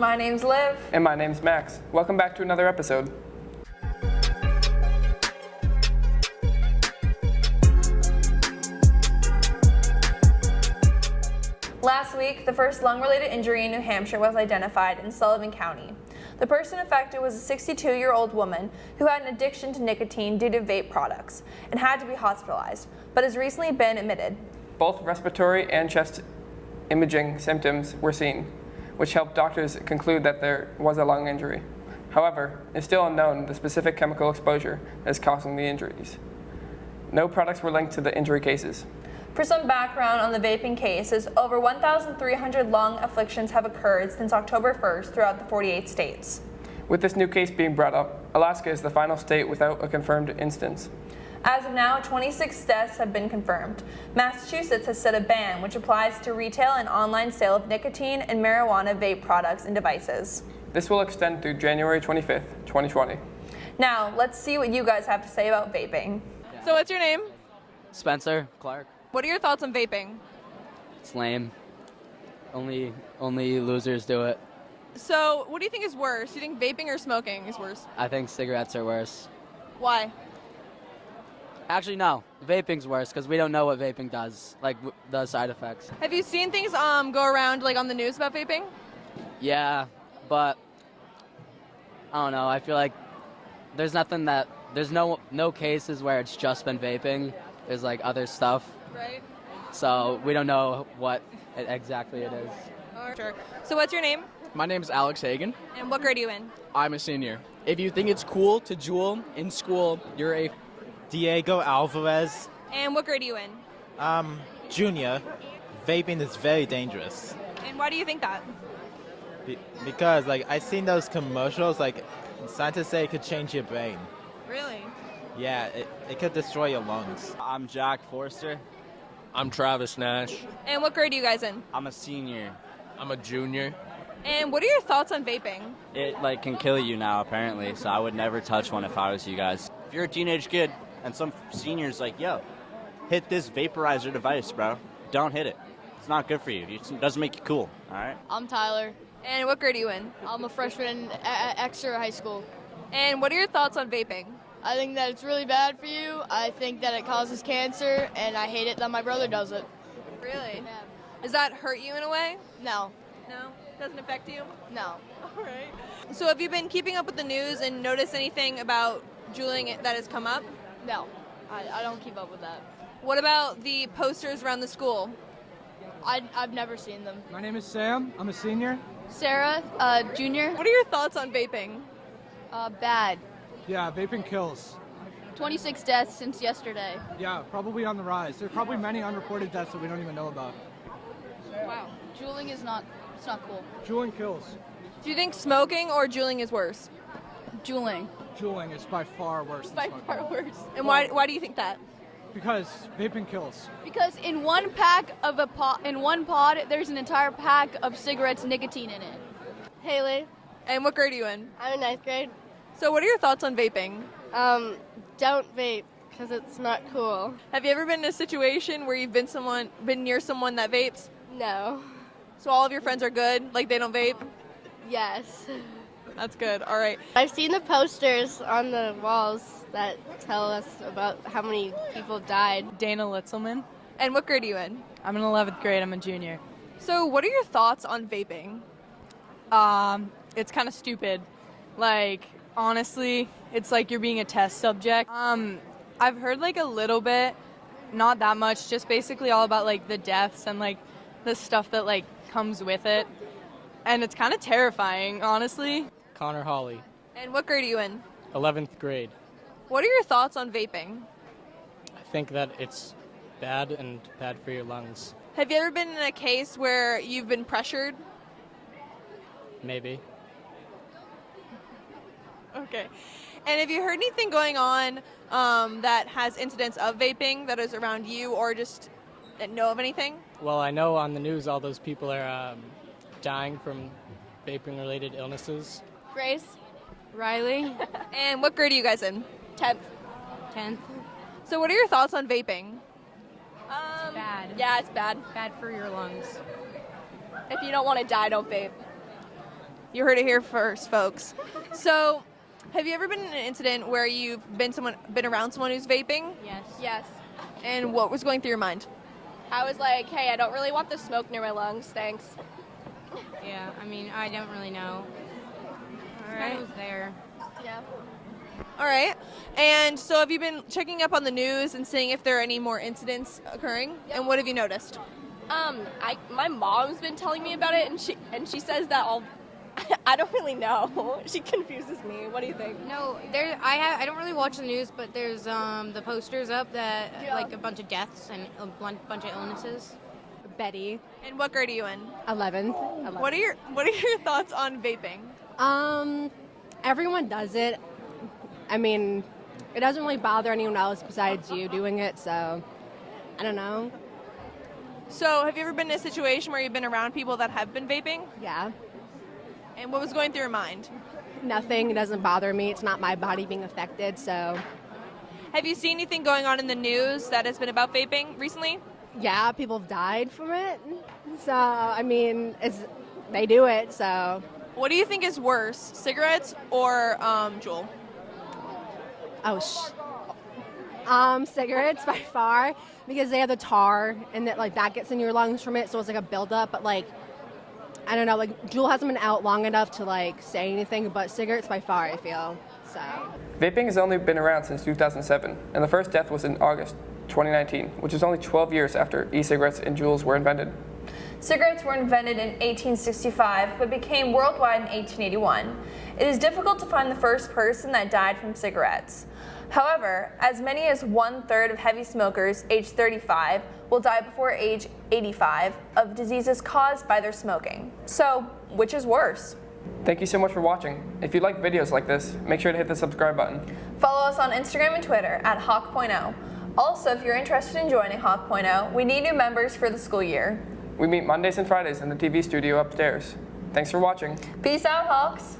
My name's Liv. And my name's Max. Welcome back to another episode. Last week, the first lung-related injury in New Hampshire was identified in Sullivan County. The person affected was a 62-year-old woman who had an addiction to nicotine due to vape products and had to be hospitalized, but has recently been admitted. Both respiratory and chest imaging symptoms were seen, which helped doctors conclude that there was a lung injury. However, it's still unknown the specific chemical exposure that is causing the injuries. No products were linked to the injury cases. For some background on the vaping cases, over 1,300 lung afflictions have occurred since October 1st throughout the 48 states. With this new case being brought up, Alaska is the final state without a confirmed instance. As of now, 26 deaths have been confirmed. Massachusetts has set a ban which applies to retail and online sale of nicotine and marijuana vape products and devices. This will extend through January 25th, 2020. Now, let's see what you guys have to say about vaping. So what's your name? Spencer Clark. What are your thoughts on vaping? It's lame. Only losers do it. So what do you think is worse? Do you think vaping or smoking is worse? I think cigarettes are worse. Why? Actually, no. Vaping's worse because we don't know what vaping does, like the side effects. Have you seen things go around like on the news about vaping? Yeah, but I don't know. I feel like there's no cases where it's just been vaping. There's like other stuff. Right. So we don't know what exactly it is. Sure. So what's your name? My name's Alex Hagen. And what grade are you in? I'm a senior. If you think it's cool to juul in school, you're a Diego Alvarez. And what grade are you in? Junior. Vaping is very dangerous. And why do you think that? Because I've seen those commercials, scientists say it could change your brain. Really? Yeah, it could destroy your lungs. I'm Jack Forster. I'm Travis Nash. And what grade are you guys in? I'm a senior. I'm a junior. And what are your thoughts on vaping? It can kill you now apparently, so I would never touch one if I was you guys. If you're a teenage kid and some senior's like, yo, hit this vaporizer device, bro. Don't hit it. It's not good for you. It doesn't make you cool, all right? I'm Tyler. And what grade are you in? I'm a freshman at Exeter High School. And what are your thoughts on vaping? I think that it's really bad for you. I think that it causes cancer, and I hate it that my brother does it. Really? Yeah. Does that hurt you in a way? No. No? Doesn't affect you? No. All right. So have you been keeping up with the news and noticed anything about juuling that has come up? No. I don't keep up with that. What about the posters around the school? I've never seen them. My name is Sam. I'm a senior. Sarah, junior. What are your thoughts on vaping? Bad. Yeah, vaping kills. 26 deaths since yesterday. Yeah, probably on the rise. There are probably many unreported deaths that we don't even know about. Wow. Juuling is not cool. Juuling kills. Do you think smoking or juuling is worse? Juuling. Juuling is by far worse than By smoking. far worse. And why do you think that? Because vaping kills. Because in one pod, there's an entire pack of cigarettes nicotine in it. Hayley. And what grade are you in? I'm in 9th grade. So what are your thoughts on vaping? Don't vape because it's not cool. Have you ever been in a situation where you've been near someone that vapes? No. So all of your friends are good? Like they don't vape? Yes. That's good. All right. I've seen the posters on the walls that tell us about how many people died. Dana Litzelman. And what grade are you in? I'm in 11th grade. I'm a junior. So what are your thoughts on vaping? It's kind of stupid. Like, honestly, it's like you're being a test subject. I've heard like a little bit, not that much, just basically all about like the deaths and like the stuff that like comes with it. And it's kind of terrifying, honestly. Connor Hawley. And what grade are you in? 11th grade. What are your thoughts on vaping? I think that it's bad and bad for your lungs. Have you ever been in a case where you've been pressured? Maybe. Okay. And have you heard anything going on that has incidents of vaping that is around you or just know of anything? Well, I know on the news all those people are dying from vaping-related illnesses. Grace. Riley. And what grade are you guys in? 10th. 10th. So what are your thoughts on vaping? It's bad. Yeah, it's bad. Bad for your lungs. If you don't want to die, don't vape. You heard it here first, folks. So, have you ever been in an incident where you've been around someone who's vaping? Yes. Yes. And what was going through your mind? I was like, hey, I don't really want the smoke near my lungs. Thanks. Yeah, I mean, I don't really know. All right. I was there. Yeah. All right. And so have you been checking up on the news and seeing if there are any more incidents occurring? Yep. And what have you noticed? My mom's been telling me about it, and she says that I don't really know. She confuses me. What do you think? No, I don't really watch the news, but there's the posters up that like a bunch of deaths and a bunch of illnesses. Betty. And what grade are you in? 11th. What are your thoughts on vaping? Everyone does it. I mean, it doesn't really bother anyone else besides you doing it, so I don't know. So, have you ever been in a situation where you've been around people that have been vaping? Yeah. And what was going through your mind? Nothing. It doesn't bother me. It's not my body being affected, so. Have you seen anything going on in the news that has been about vaping recently? Yeah, people have died from it. So, I mean, they do it, so. What do you think is worse, cigarettes or Juul? Cigarettes by far, because they have the tar and that gets in your lungs from it, so it's like a buildup. But I don't know, Juul hasn't been out long enough to say anything, but cigarettes by far, I feel. So. Vaping has only been around since 2007, and the first death was in August 2019, which is only 12 years after e-cigarettes and Juuls were invented. Cigarettes were invented in 1865, but became worldwide in 1881. It is difficult to find the first person that died from cigarettes. However, as many as 1/3 of heavy smokers aged 35 will die before age 85 of diseases caused by their smoking. So, which is worse? Thank you so much for watching. If you like videos like this, make sure to hit the subscribe button. Follow us on Instagram and Twitter at Hawk.0. Also, if you're interested in joining Hawk.0, we need new members for the school year. We meet Mondays and Fridays in the TV studio upstairs. Thanks for watching. Peace out, Hawks.